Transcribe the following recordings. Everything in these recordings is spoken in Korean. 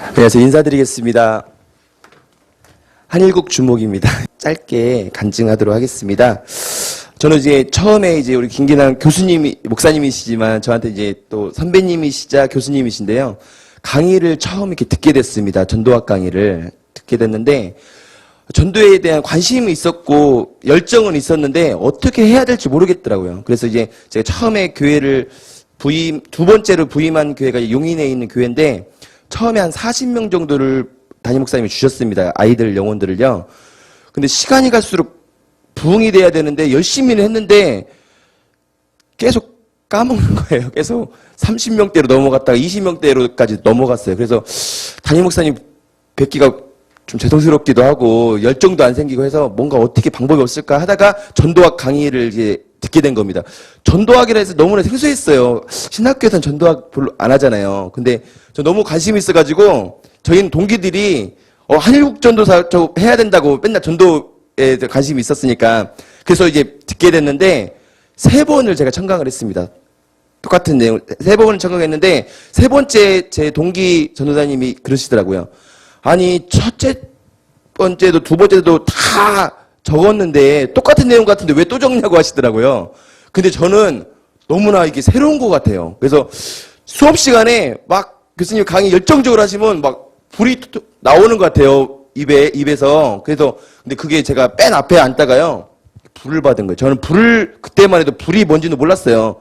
안녕하세요. 인사드리겠습니다. 한일국 주목입니다. 짧게 간증하도록 하겠습니다. 저는 이제 처음에 이제 우리 김기남 교수님이, 목사님이시지만 저한테 이제 또 선배님이시자 교수님이신데요. 강의를 처음 이렇게 듣게 됐습니다. 전도학 강의를 듣게 됐는데, 전도에 대한 관심이 있었고, 열정은 있었는데, 어떻게 해야 될지 모르겠더라고요. 그래서 이제 제가 처음에 교회를 두 번째로 부임한 교회가 용인에 있는 교회인데, 처음에 한 40명 정도를 담임 목사님이 주셨습니다. 아이들 영혼들을요. 근데 시간이 갈수록 부흥이 돼야 되는데 열심히는 했는데 계속 까먹는 거예요. 계속 30명대로 넘어갔다가 20명대로까지 넘어갔어요. 그래서 담임 목사님 뵙기가 좀 죄송스럽기도 하고 열정도 안 생기고 해서 뭔가 어떻게 방법이 없을까 하다가 전도학 강의를 이제 듣게 된 겁니다. 전도학이라 해서 너무나 생소했어요. 신학교에서는 전도학 별로 안 하잖아요. 근데 저 너무 관심이 있어가지고 저희는 동기들이 한일국 전도사 저 해야 된다고 맨날 전도에 관심이 있었으니까 그래서 이제 듣게 됐는데 3번을 제가 청강을 했습니다. 똑같은 내용 3번을 청강했는데 3번째 제 동기 전도사님이 그러시더라고요. 아니 첫째 번째도 두 번째도 다 적었는데 똑같은 내용 같은데 왜 또 적냐고 하시더라고요. 근데 저는 너무나 이게 새로운 것 같아요. 그래서 수업 시간에 막 교수님 강의 열정적으로 하시면 막 불이 나오는 것 같아요. 입에서. 그래서 근데 그게 제가 맨 앞에 앉다가요. 불을 받은 거예요. 저는 그때만 해도 불이 뭔지도 몰랐어요.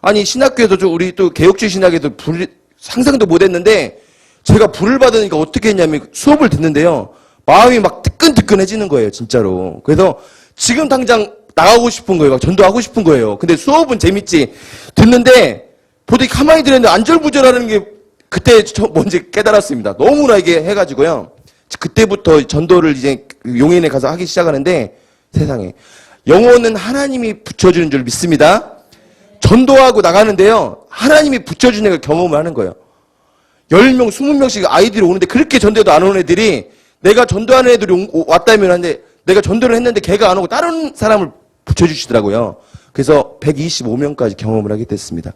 아니 신학교에도 우리 또 개혁주의 신학에도 불 상상도 못 했는데 제가 불을 받으니까 어떻게 했냐면 수업을 듣는데요. 마음이 막 뜨끈뜨끈해지는 거예요, 진짜로. 그래서 지금 당장 나가고 싶은 거예요. 막 전도하고 싶은 거예요. 근데 수업은 재밌지. 듣는데 보더니 가만히 들었는데 안절부절하는 게 그때 뭔지 깨달았습니다. 너무나 이게 해가지고요. 그때부터 전도를 이제 용인에 가서 하기 시작하는데 세상에 영혼은 하나님이 붙여주는 줄 믿습니다. 전도하고 나가는데요. 하나님이 붙여주는 걸 경험을 하는 거예요. 10명, 20명씩 아이들이 오는데 그렇게 전도해도 안 오는 애들이 내가 전도하는 애들이 왔다면 하는데 내가 전도를 했는데 걔가 안 오고 다른 사람을 붙여주시더라고요. 그래서 125명까지 경험을 하게 됐습니다.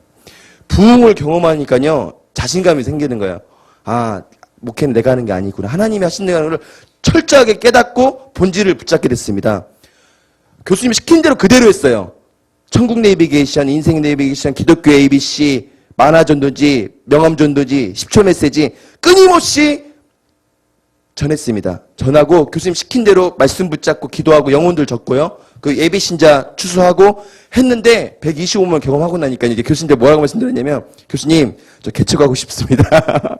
부흥을 경험하니까요. 자신감이 생기는 거예요. 아, 목회는 내가 하는 게 아니구나. 하나님이 하신다는 걸 철저하게 깨닫고 본질을 붙잡게 됐습니다. 교수님이 시킨 대로 그대로 했어요. 천국 내비게이션, 인생 내비게이션, 기독교 ABC, 만화전도지, 명함전도지, 10초 메시지 끊임없이 전했습니다. 전하고 교수님 시킨 대로 말씀 붙잡고 기도하고 영혼들 적고요. 그 예비 신자 추수하고 했는데 125명 경험하고 나니까 이제 교수님들 뭐라고 말씀드렸냐면 교수님 저 개척하고 싶습니다.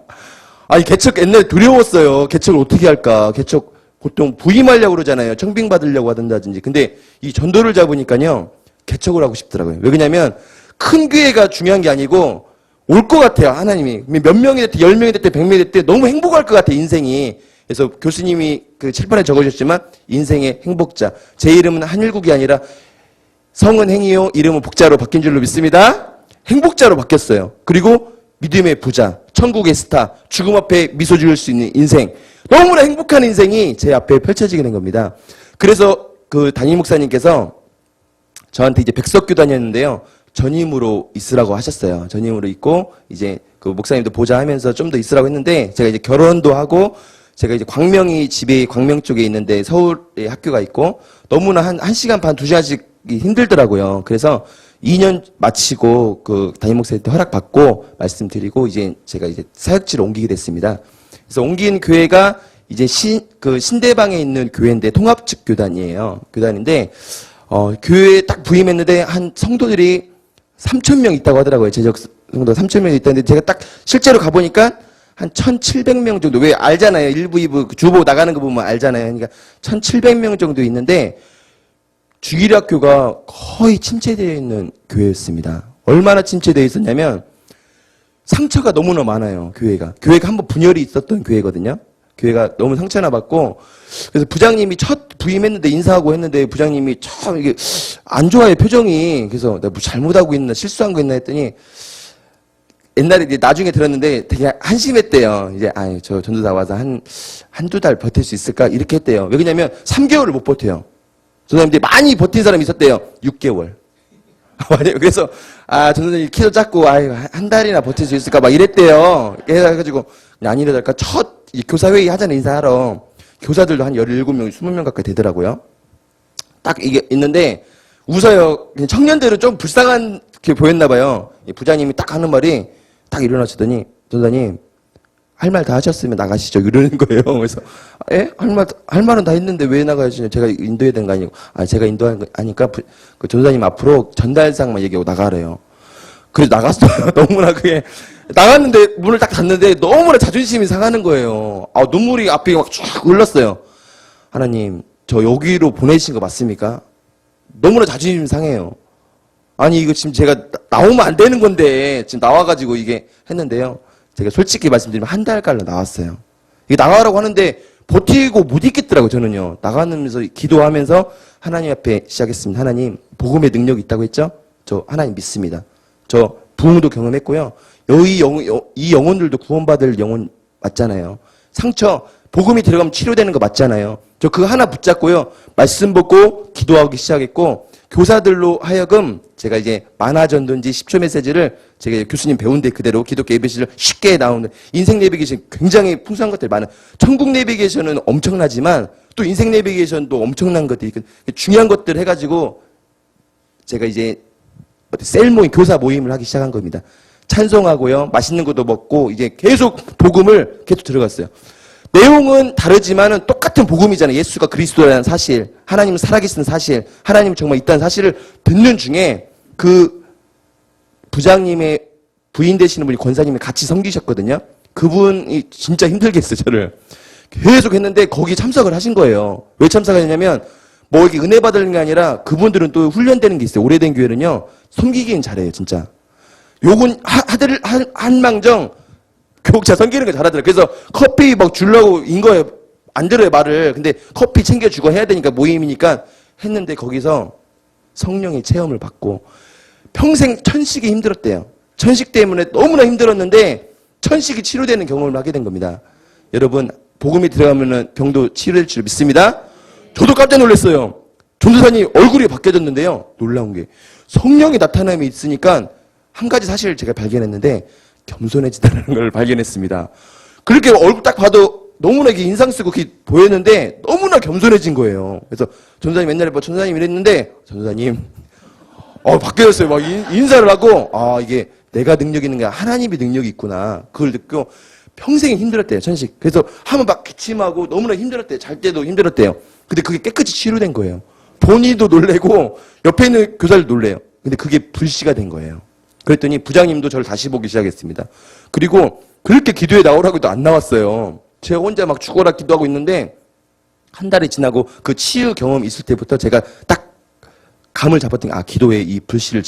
아니 개척 옛날에 두려웠어요. 개척을 어떻게 할까? 개척 보통 부임하려고 그러잖아요. 청빙 받으려고 하든다든지. 근데 이 전도를 잡으니까요. 개척을 하고 싶더라고요. 왜 그러냐면 큰 교회가 중요한 게 아니고 올 것 같아요. 하나님이. 몇 명이 됐든 10명이 됐든 100명이 됐든 너무 행복할 것 같아요. 인생이. 그래서 교수님이 그 칠판에 적어주셨지만 인생의 행복자. 제 이름은 한일국이 아니라 성은 행이요 이름은 복자로 바뀐 줄로 믿습니다. 행복자로 바뀌었어요. 그리고 믿음의 부자, 천국의 스타, 죽음 앞에 미소 지을 수 있는 인생. 너무나 행복한 인생이 제 앞에 펼쳐지게 된 겁니다. 그래서 그 담임 목사님께서 저한테 이제 백석교 다녔는데요. 전임으로 있으라고 하셨어요. 전임으로 있고 이제 그 목사님도 보자 하면서 좀 더 있으라고 했는데 제가 이제 결혼도 하고 제가 이제 광명이 집에 광명 쪽에 있는데 서울에 학교가 있고 너무나 한 1시간 반, 2시간씩 힘들더라고요. 그래서 2년 마치고 그 담임 목사님한테 허락받고 말씀드리고 이제 제가 이제 사역지로 옮기게 됐습니다. 그래서 옮긴 교회가 이제 신대방에 있는 교회인데 통합측 교단이에요. 교단인데 교회에 딱 부임했는데 한 성도들이 3,000명 있다고 하더라고요. 제적 성도 3,000명 있다는데 제가 딱 실제로 가보니까 한 1,700명 정도. 왜 알잖아요. 1부, 2부 주보 나가는 거 보면 알잖아요. 그러니까 1,700명 정도 있는데 주일학교가 거의 침체되어 있는 교회였습니다. 얼마나 침체되어 있었냐면 상처가 너무나 많아요. 교회가 한번 분열이 있었던 교회거든요. 교회가 너무 상처나 받고 그래서 부장님이 첫 부임했는데 인사하고 했는데 부장님이 참 이게 안 좋아요. 표정이. 그래서 내가 뭐 잘못하고 있나 실수한 거 있나 했더니 옛날에 이제 나중에 들었는데 되게 한심했대요. 이제 저 전도사 와서 한두 달 버틸 수 있을까 이렇게 했대요. 왜 그러냐면 3개월을 못 버텨요. 전도사님들이 많이 버틴 사람이 있었대요. 6개월. 그래서 전도사님 키도 작고 한 달이나 버틸 수 있을까 막 이랬대요. 해가지고 아니래달까 첫 이 교사회의 하자는 인사하러 교사들도 한 17명, 20명 가까이 되더라고요. 딱 이게 있는데 웃어요. 그냥 청년들은 좀 불쌍한 게 보였나 봐요. 이 부장님이 딱 하는 말이 딱 일어나시더니 전사님 할 말 다 하셨으면 나가시죠. 이러는 거예요. 그래서 예? 할 말은 다 했는데 왜 나가시냐. 제가 인도해야 되는 거 아니고 제가 인도하는 거 아니까 그 전사님 앞으로 전달상만 얘기하고 나가래요. 그래서 나갔어요. 너무나 그게 나갔는데 문을 딱 닫는데 너무나 자존심이 상하는 거예요. 눈물이 앞에 막 쭉 흘렀어요. 하나님 저 여기로 보내신 거 맞습니까? 너무나 자존심 상해요. 아니 이거 지금 제가 나오면 안 되는 건데 지금 나와가지고 이게 했는데요. 제가 솔직히 말씀드리면 한 달간로 나왔어요. 이게 나가라고 하는데 버티고 못 있겠더라고요. 저는요. 나가면서 기도하면서 하나님 앞에 시작했습니다. 하나님 복음의 능력이 있다고 했죠? 저 하나님 믿습니다. 저 부흥도 경험했고요. 이 영혼들도 구원받을 영혼 맞잖아요. 상처 복음이 들어가면 치료되는 거 맞잖아요. 저 그거 하나 붙잡고요. 말씀 보고 기도하기 시작했고 교사들로 하여금 제가 이제 만화전도인지 10초 메시지를 제가 교수님 배운 데 그대로 기독교 예배실을 쉽게 나오는 인생 내비게이션 굉장히 풍성한 것들이 많아요. 천국 내비게이션은 엄청나지만 또 인생 내비게이션도 엄청난 것들이 중요한 것들 해가지고 제가 이제 셀 모임, 교사 모임을 하기 시작한 겁니다. 찬송하고요. 맛있는 것도 먹고 이제 계속 복음을 계속 들어갔어요. 내용은 다르지만은 똑같은 복음이잖아요. 예수가 그리스도라는 사실, 하나님은 살아계신 사실, 하나님은 정말 있다는 사실을 듣는 중에 그 부장님의 부인 되시는 분이 권사님이 같이 섬기셨거든요. 그분이 진짜 힘들겠어요, 저를. 계속 했는데 거기 참석을 하신 거예요. 왜 참석하냐면 뭐 이렇게 은혜 받는 게 아니라 그분들은 또 훈련되는 게 있어요. 오래된 교회는요. 섬기기는 잘해요, 진짜. 요건 한망정 교육자 섬기는 거 잘하더라고요. 그래서 커피 막 주려고 인 거예요. 안 들어요, 말을. 근데 커피 챙겨주고 해야 되니까 모임이니까 했는데 거기서 성령의 체험을 받고 평생 천식이 힘들었대요. 천식 때문에 너무나 힘들었는데 천식이 치료되는 경험을 하게 된 겁니다. 여러분 복음이 들어가면은 병도 치료될 줄 믿습니다. 저도 깜짝 놀랐어요. 전도사님 얼굴이 바뀌어졌는데요. 놀라운 게 성령의 나타남이 있으니까 한 가지 사실을 제가 발견했는데 겸손해지다는 걸 발견했습니다. 그렇게 얼굴 딱 봐도 너무나 이게 인상 쓰고 보였는데 너무나 겸손해진 거예요. 그래서 전도사님 옛날에 전도사님 이랬는데 전도사님 바뀌었어요. 막 인사를 하고 이게 내가 능력이 있는 게 아니라 하나님이 능력이 있구나. 그걸 듣고 평생이 힘들었대요. 천식. 그래서 하면 막 기침하고 너무나 힘들었대요. 잘 때도 힘들었대요. 근데 그게 깨끗이 치료된 거예요. 본인도 놀래고 옆에 있는 교사를 놀래요. 근데 그게 불씨가 된 거예요. 그랬더니 부장님도 저를 다시 보기 시작했습니다. 그리고 그렇게 기도에 나오라고 해도 안 나왔어요. 제가 혼자 막 죽어라 기도하고 있는데 한 달이 지나고 그 치유 경험이 있을 때부터 제가 딱 감을 잡았더니 기도에 이 불씨를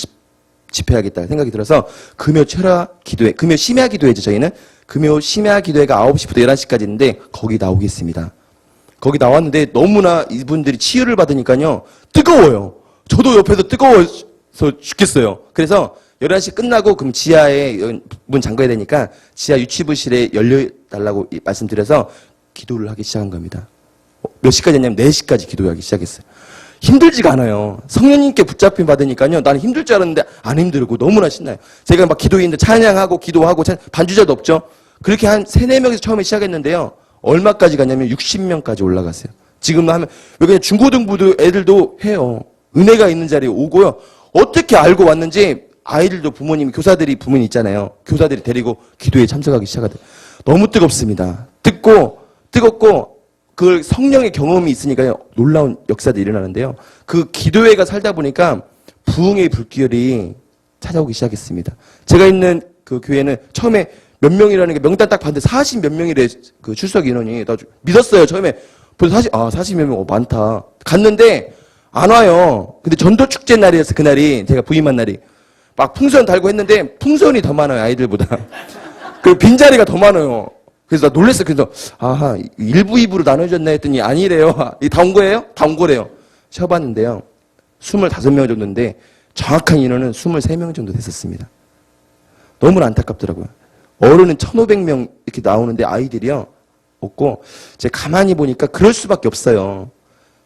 집회하겠다 생각이 들어서 금요 철야 기도회, 금요 심야 기도회죠. 저희는 금요 심야 기도회가 9시부터 11시까지 있는데 거기 나오겠습니다. 거기 나왔는데 너무나 이분들이 치유를 받으니까요. 뜨거워요. 저도 옆에서 뜨거워서 죽겠어요. 그래서 11시 끝나고 그럼 지하에 문 잠가야 되니까 지하 유치부실에 열려달라고 말씀드려서 기도를 하기 시작한 겁니다. 몇 시까지 했냐면 4시까지 기도하기 시작했어요. 힘들지가 않아요. 성령님께 붙잡힘 받으니까요. 나는 힘들 줄 알았는데 안 힘들고 너무나 신나요. 제가 막 기도인데 찬양하고 기도하고 반주자도 없죠. 그렇게 한 3, 4명에서 처음에 시작했는데요. 얼마까지 갔냐면 60명까지 올라갔어요. 지금 하면 왜 그냥 중고등부도 애들도 해요. 은혜가 있는 자리에 오고요. 어떻게 알고 왔는지 아이들도 부모님, 교사들이 부모님 있잖아요. 교사들이 데리고 기도에 참석하기 시작하더라고요. 너무 뜨겁습니다. 뜨겁고 그 성령의 경험이 있으니까요. 놀라운 역사들이 일어나는데요. 그 기도회가 살다 보니까 부흥의 불길이 찾아오기 시작했습니다. 제가 있는 그 교회는 처음에 몇 명이라는 게 명단 딱 봤는데 40 몇 명이래 그 출석 인원이. 나 믿었어요. 처음에. 40 몇 명 많다. 갔는데 안 와요. 근데 전도 축제 날이었어. 그날이 제가 부임한 날이. 막 풍선 달고 했는데 풍선이 더 많아요. 아이들보다. 그 빈자리가 더 많아요. 그래서 나 놀랐어요. 그래서 1부 2부로 나눠졌나 했더니 아니래요. 다 온 거예요? 다 온 거래요. 쉬어봤는데요. 25명 정도인데 정확한 인원은 23명 정도 됐었습니다. 너무나 안타깝더라고요. 어른은 1,500명 이렇게 나오는데 아이들이요. 없고 제가 가만히 보니까 그럴 수밖에 없어요.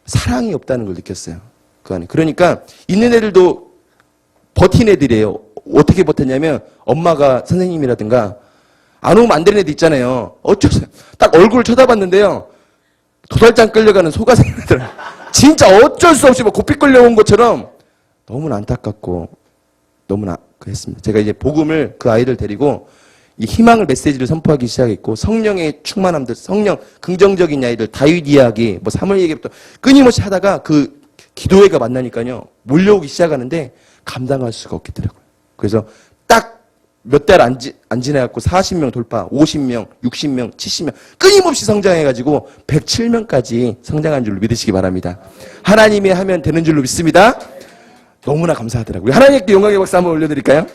사랑이 없다는 걸 느꼈어요. 그 안에. 그러니까 있는 애들도 버틴 애들이에요. 어떻게 버텼냐면 엄마가 선생님이라든가 안 오면 안 되는 애들 있잖아요. 어쩌세요. 딱 얼굴을 쳐다봤는데요. 도달장 끌려가는 소가 생기더라고요. 진짜 어쩔 수 없이 뭐 고삐 끌려온 것처럼 너무나 안타깝고 너무나 그랬습니다. 제가 이제 복음을 그 아이들 데리고 이 희망을 메시지를 선포하기 시작했고 성령의 충만함들, 성령 긍정적인 아이들, 다윗 이야기, 뭐 사무엘 얘기부터 끊임없이 하다가 그 기도회가 만나니까요 몰려오기 시작하는데 감당할 수가 없겠더라고요. 그래서 딱 몇 달 안 지나갖고 40명 돌파, 50명, 60명, 70명 끊임없이 성장해가지고 107명까지 성장한 줄로 믿으시기 바랍니다. 하나님이 하면 되는 줄로 믿습니다. 너무나 감사하더라고요. 하나님께 영광의 박수 한번 올려드릴까요?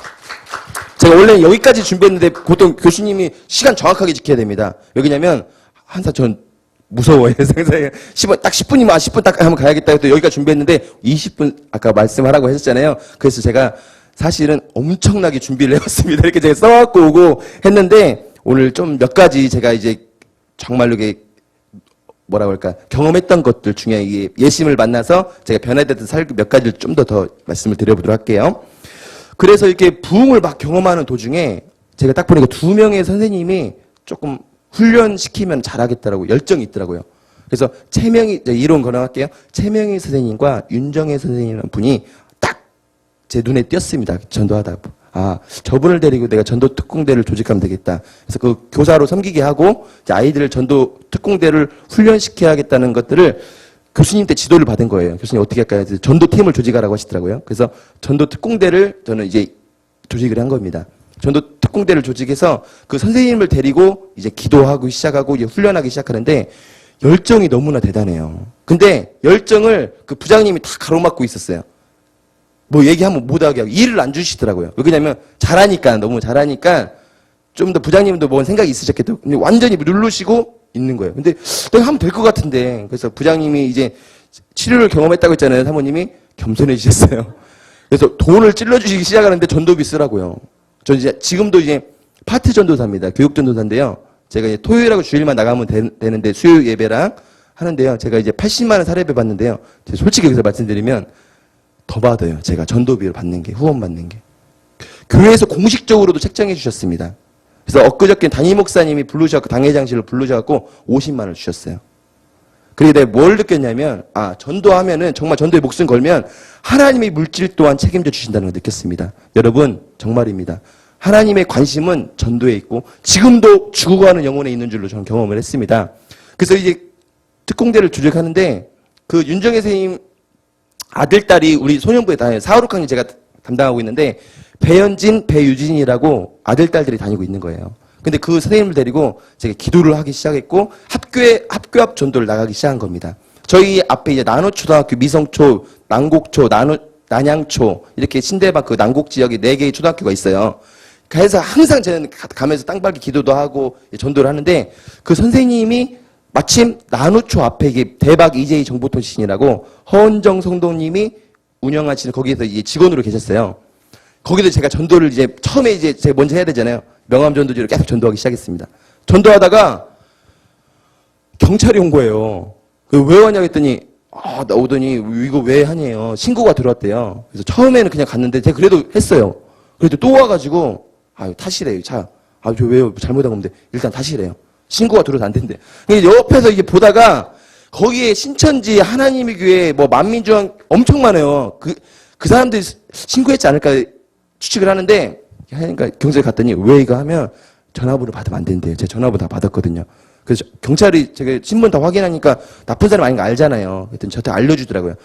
제가 원래 여기까지 준비했는데 보통 교수님이 시간 정확하게 지켜야 됩니다. 왜냐면 항상 전 무서워요. 세상에 10분 딱 10분이면 10분 딱 하면 가야겠다 해서 여기까지 준비했는데 20분 아까 말씀하라고 했었잖아요. 그래서 제가 사실은 엄청나게 준비를 해왔습니다. 이렇게 제가 써갖고 오고 했는데 오늘 좀 몇 가지 제가 이제 정말로 이게 뭐라 그럴까 경험했던 것들 중에 이게 예심을 만나서 제가 변화됐던 삶 몇 가지를 좀 더 말씀을 드려보도록 할게요. 그래서 이렇게 부흥을 막 경험하는 도중에 제가 딱 보니까 2명의 선생님이 조금 훈련시키면 잘하겠다라고 열정이 있더라고요. 그래서 최명희, 이론 거론할게요. 최명희 선생님과 윤정혜 선생님이라는 분이 딱 제 눈에 띄었습니다. 전도하다. 아, 저분을 데리고 내가 전도 특공대를 조직하면 되겠다. 그래서 그 교사로 섬기게 하고 아이들을 전도 특공대를 훈련시켜야겠다는 것들을 교수님 때 지도를 받은 거예요. 교수님 어떻게 할까요? 전도팀을 조직하라고 하시더라고요. 그래서 전도 특공대를 저는 이제 조직을 한 겁니다. 전도 특공대를 조직해서 그 선생님을 데리고 이제 기도하고 시작하고 이제 훈련하기 시작하는데 열정이 너무나 대단해요. 근데 열정을 그 부장님이 다 가로막고 있었어요. 뭐 얘기하면 못하게 하고 일을 안 주시더라고요. 왜냐면 잘하니까, 너무 잘하니까 좀 더 부장님도 뭔 생각이 있으셨겠죠. 근데 완전히 누르시고 있는 거예요. 근데 내가 하면 될 것 같은데. 그래서 부장님이 이제 치료를 경험했다고 했잖아요. 사모님이 겸손해지셨어요. 그래서 돈을 찔러주시기 시작하는데 전도비 쓰라고요. 저 이제 지금도 이제 파트 전도사입니다. 교육 전도사인데요. 제가 이제 토요일하고 주일만 나가면 되는데 수요 예배랑 하는데요. 제가 이제 80만 원 사례비 받는데요. 제가 솔직히 여기서 말씀드리면 더 받아요. 제가 전도비를 받는 게, 후원 받는 게. 교회에서 공식적으로도 책정해 주셨습니다. 그래서 엊그저께 담임 목사님이 부르셔갖고 당회장실로 부르셔갖고 50만 원을 주셨어요. 그리고 내가 뭘 느꼈냐면 전도하면은 정말 전도에 목숨 걸면 하나님의 물질 또한 책임져 주신다는 걸 느꼈습니다. 여러분 정말입니다. 하나님의 관심은 전도에 있고 지금도 죽어가는 영혼에 있는 줄로 저는 경험을 했습니다. 그래서 이제 특공대를 조직하는데 그 윤정혜 선생님 아들, 딸이 우리 소년부에 다녀요. 4, 5, 6학년 제가 담당하고 있는데 배현진, 배유진이라고 아들, 딸들이 다니고 있는 거예요. 근데 그 선생님을 데리고 제가 기도를 하기 시작했고 학교 앞 전도를 나가기 시작한 겁니다. 저희 앞에 이제 나노초등학교, 미성초, 난곡초, 난양초 이렇게 신대방 그 난곡 지역에 4개의 초등학교가 있어요. 그래서 항상 저는 가면서 땅밟기 기도도 하고 전도를 하는데 그 선생님이 마침 나누초 앞에 이게 대박 EJ 정보통신이라고 허은정 성도님이 운영하시는 거기에서 이제 직원으로 계셨어요. 거기도 제가 전도를 이제 처음에 이제 제가 먼저 해야 되잖아요. 명함 전도지로 계속 전도하기 시작했습니다. 전도하다가 경찰이 온 거예요. 왜 왔냐고 했더니 나 오더니 이거 왜 하냐요. 신고가 들어왔대요. 그래서 처음에는 그냥 갔는데 제가 그래도 했어요. 그래도 또 와가지고 타시래요 차. 저 왜요? 잘못한 건데 일단 타시래요. 신고가 들어서 안 된대. 옆에서 이게 보다가 거기에 신천지 하나님의 교회 뭐 만민중앙 엄청 많아요. 그 사람들이 신고했지 않을까 추측을 하는데 하니까 경찰에 갔더니 왜 이거 하면 전화번호 받으면 안 된대요. 제가 전화번호 다 받았거든요. 그래서 경찰이 제가 신문 다 확인하니까 나쁜 사람 아닌 거 알잖아요. 그랬더니 저한테 알려주더라고요.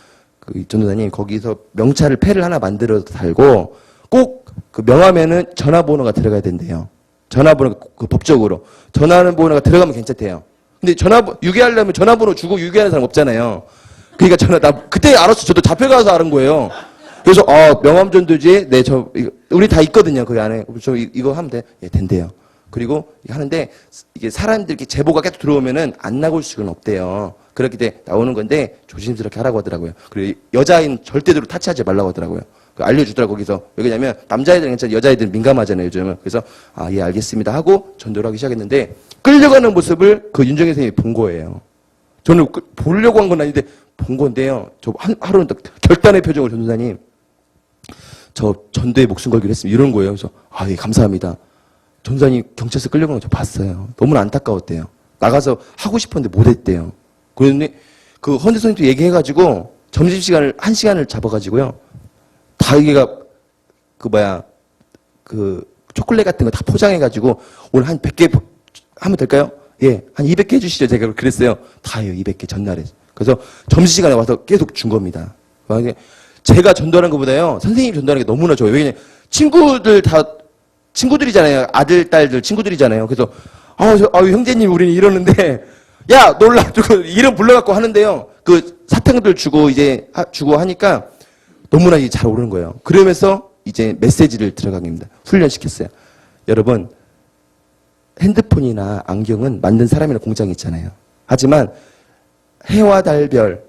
그 전도사님 거기서 명찰을 패를 하나 만들어서 달고 꼭 그 명함에는 전화번호가 들어가야 된대요. 전화번호 그 법적으로 전화번호가 들어가면 괜찮대요. 근데 유괴하려면 전화번호 주고 유괴하는 사람 없잖아요. 그러니까 나 그때 알았어. 저도 잡혀가서 알은 거예요. 그래서 명함 전도지 우리 다 있거든요. 그 안에 저 이거 하면 돼. 예, 된대요. 그리고 하는데 이게 사람들 이렇게 제보가 계속 들어오면은 안 나올 수는 없대요. 그렇게 돼 나오는 건데 조심스럽게 하라고 하더라고요. 그리고 여자아이는 절대로 타치하지 말라고 하더라고요. 알려주더라고 거기서. 왜냐면 남자애들은 괜찮아 여자애들은 민감하잖아요 요즘은. 그래서 예 알겠습니다 하고 전도를 하기 시작했는데 끌려가는 모습을 그 윤정혜 선생님이 본 거예요. 저는 보려고 한 건 아닌데 본 건데요. 저 하루는 결단의 표정을 전도사님 저 전도에 목숨 걸기로 했습니다. 이런 거예요. 그래서 예 감사합니다. 전도사님 경찰서 끌려가는 거 저 봤어요. 너무나 안타까웠대요. 나가서 하고 싶었는데 못했대요. 그런데 그 헌재소님도 얘기해가지고 점심시간을 1시간을 잡아가지고요. 다 여기가 그 초콜릿 같은 거 다 포장해가지고 오늘 한 100개 하면 될까요? 예, 한 200개 해주시죠. 제가 그랬어요. 다요, 200개 전날에. 그래서 점심시간에 와서 계속 준 겁니다. 제가 전도하는 것보다요, 선생님이 전도하는 게 너무나 좋아요. 왜냐면 친구들 다 친구들이잖아요. 아들, 딸들 친구들이잖아요. 그래서 형제님 우리는 이러는데 야 놀라 이름 불러갖고 하는데요. 그 사탕들 주고 이제 주고 하니까 너무나 잘 오르는 거예요. 그러면서 이제 메시지를 들어가게 훈련시켰어요. 여러분 핸드폰이나 안경은 만든 사람이나 공장이 있잖아요. 하지만 해와 달별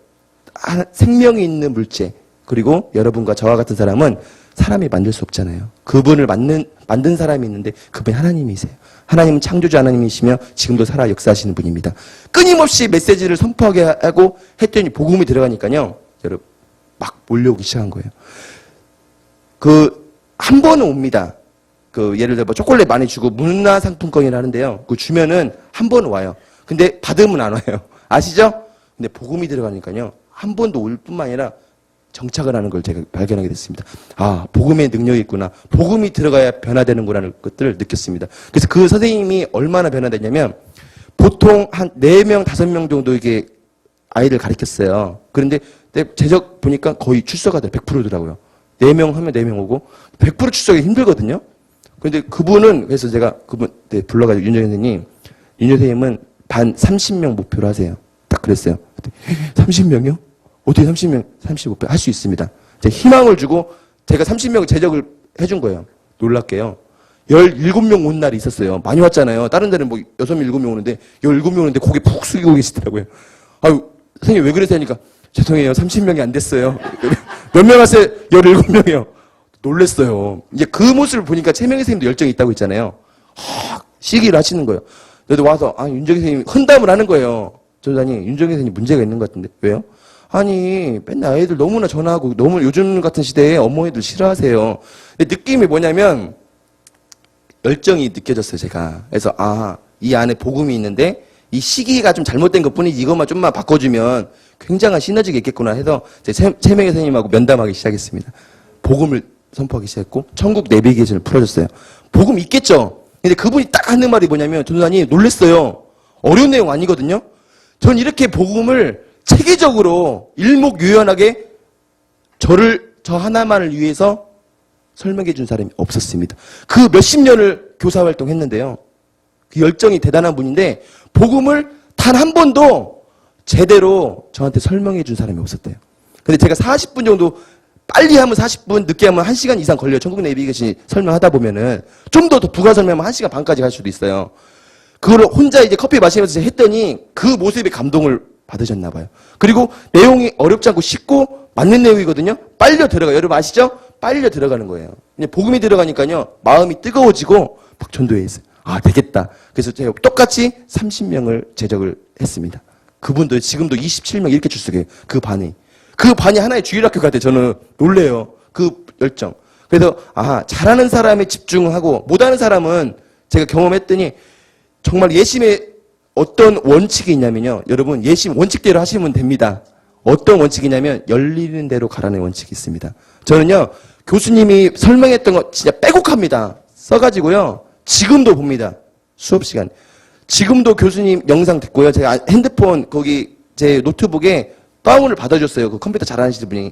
생명이 있는 물체 그리고 여러분과 저와 같은 사람은 사람이 만들 수 없잖아요. 그분을 만든 사람이 있는데 그분이 하나님이세요. 하나님은 창조주 하나님이시며 지금도 살아 역사하시는 분입니다. 끊임없이 메시지를 선포하게 하고 했더니 복음이 들어가니까요. 여러분 막 몰려오기 시작한 거예요. 한 번은 옵니다. 예를 들어 초콜릿 많이 주고 문화상품권이라 하는데요. 주면은 한 번은 와요. 근데 받으면 안 와요. 아시죠? 근데 복음이 들어가니까요. 한 번도 올 뿐만 아니라 정착을 하는 걸 제가 발견하게 됐습니다. 아, 복음의 능력이 있구나. 복음이 들어가야 변화되는구나라는 것들을 느꼈습니다. 그래서 그 선생님이 얼마나 변화됐냐면 보통 한 4명, 5명 정도 이게 아이를 가르쳤어요. 그런데 제적 보니까 거의 출석가 100%더라고요. 4명 하면 4명 오고 100% 출석이 힘들거든요. 그런데 그분은 그래서 제가 그분 불러가지고 윤정 선생님, 윤정 선생님은 반 30명 목표로 하세요. 딱 그랬어요. 30명이요? 어떻게 30명, 35배 할 수 있습니다. 제가 희망을 주고 제가 30명 제적을 해준 거예요. 놀랍게요. 17명 온 날이 있었어요. 많이 왔잖아요. 다른 데는 6명, 7명 오는데 17명 오는데 고개 푹 숙이고 계시더라고요. 아유, 선생님 왜 그러세요? 하니까 죄송해요. 30명이 안 됐어요. 몇 명 왔어요? 17명이요. 놀랬어요. 이제 그 모습을 보니까 최명희 선생님도 열정이 있다고 했잖아요. 시기를 하시는 거예요. 그래도 와서 윤정희 선생님이 헌담을 하는 거예요. 전도사님, 윤정희 선생님 문제가 있는 것 같은데. 왜요? 아니 맨날 아이들 너무나 전화하고 너무 요즘 같은 시대에 어머니들 싫어하세요. 근데 느낌이 뭐냐면 열정이 느껴졌어요. 제가. 그래서 이 안에 복음이 있는데 이 시기가 좀 잘못된 것뿐이지 이것만 좀만 바꿔주면 굉장한 시너지가 있겠구나 해서 최명희 선생님하고 면담하기 시작했습니다. 복음을 선포하기 시작했고 천국 내비게이션을 풀어줬어요. 복음 있겠죠? 근데 그분이 딱 하는 말이 뭐냐면 전도사님 놀랬어요. 어려운 내용 아니거든요. 전 이렇게 복음을 체계적으로 일목요연하게 저 하나만을 위해서 설명해 준 사람이 없었습니다. 그 몇십 년을 교사 활동했는데요. 그 열정이 대단한 분인데 복음을 단 한 번도 제대로 저한테 설명해 준 사람이 없었대요. 근데 제가 40분 정도 빨리 하면 40분, 늦게 하면 1시간 이상 걸려요. 천국 내비게이션 설명하다 보면은 좀 더 부가 설명하면 1시간 반까지 갈 수도 있어요. 그걸 혼자 이제 커피 마시면서 했더니 그 모습에 감동을 받으셨나 봐요. 그리고 내용이 어렵지 않고 쉽고 맞는 내용이거든요. 빨려 들어가요. 여러분 아시죠? 빨려 들어가는 거예요. 복음이 들어가니까요. 마음이 뜨거워지고 막 전도해 있어요. 되겠다. 그래서 제가 똑같이 30명을 제적을 했습니다. 그분도 지금도 27명 이렇게 출석해요. 그 반이 하나의 주일학교 같아요. 저는 놀래요. 그 열정. 그래서 잘하는 사람에 집중하고 못하는 사람은 제가 경험했더니 정말 예심에 어떤 원칙이 있냐면요. 여러분 예심 원칙대로 하시면 됩니다. 어떤 원칙이냐면 열리는 대로 가라는 원칙이 있습니다. 저는요. 교수님이 설명했던 거 진짜 빼곡합니다. 써가지고요. 지금도 봅니다. 수업 시간. 지금도 교수님 영상 듣고요. 제가 핸드폰 거기 제 노트북에 다운을 받아줬어요. 그 컴퓨터 잘하시는 분이.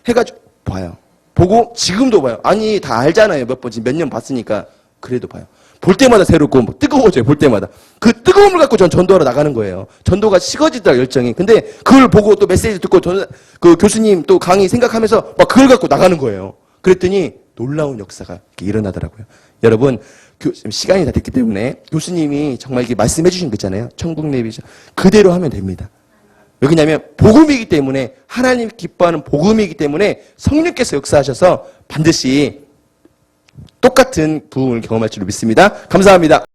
해가지고 봐요. 보고 지금도 봐요. 다 알잖아요. 몇 번, 지금 몇 년 봤으니까. 그래도 봐요. 볼 때마다 새롭고 뜨거워져요. 볼 때마다. 그 뜨거움을 갖고 전 전도하러 나가는 거예요. 전도가 식어지더라 열정이. 근데 그걸 보고 또 메시지 듣고 그 교수님 또 강의 생각하면서 막 그걸 갖고 나가는 거예요. 그랬더니 놀라운 역사가 이렇게 일어나더라고요. 여러분 시간이 다 됐기 때문에 교수님이 정말 이렇게 말씀해 주신 거 있잖아요. 천국 내비게이션 그대로 하면 됩니다. 왜냐하면 복음이기 때문에 하나님 기뻐하는 복음이기 때문에 성령께서 역사하셔서 반드시 똑같은 부흥을 경험할 줄로 믿습니다. 감사합니다.